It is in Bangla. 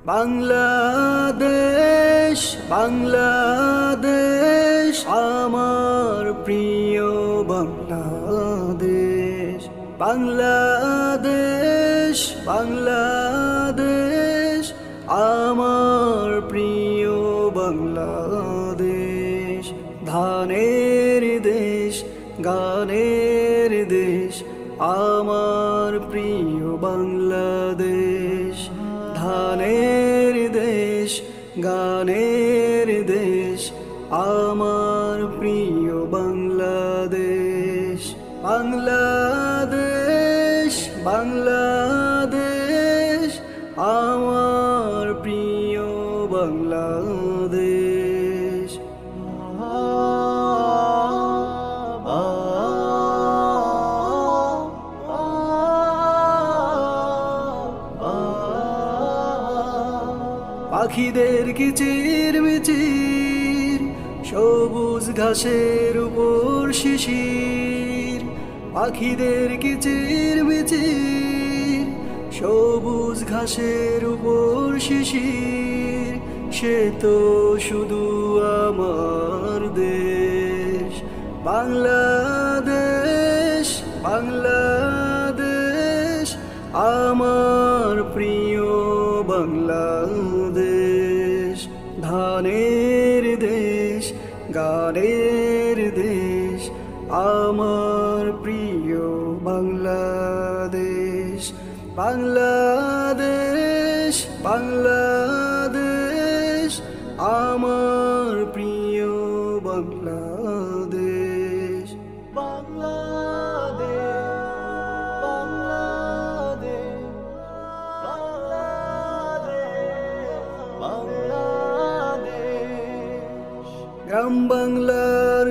বাংলাদেশ বাংলাদেশ আমার প্রিয় বাংলাদেশ। বাংলাদেশ বাংলাদেশ আমার প্রিয় বাংলাদেশ। ধানের দেশ গানের দেশ আমার প্রিয় বাংলাদেশ। ধানের দেশ গানের দেশ আমার প্রিয় বাংলাদেশ। বাংলাদেশ বাংলাদেশ আমার প্রিয় বাংলাদেশ। পাখিদের কিচিরমিচির সবুজ ঘাসের উপর শিশির। পাখিদের কিচিরমিচির সবুজ ঘাসের উপর শিশির। সে তো শুধু আমার দেশ। বাংলাদেশ বাংলাদেশ আমার প্রিয় বাংলাদেশ। ধানের দেশ গানের দেশ আমার প্রিয় বাংলাদেশ। বাংলাদেশ বাংলাদেশ আমার প্রিয় বাংলাদেশ। গ্রাম বাংলার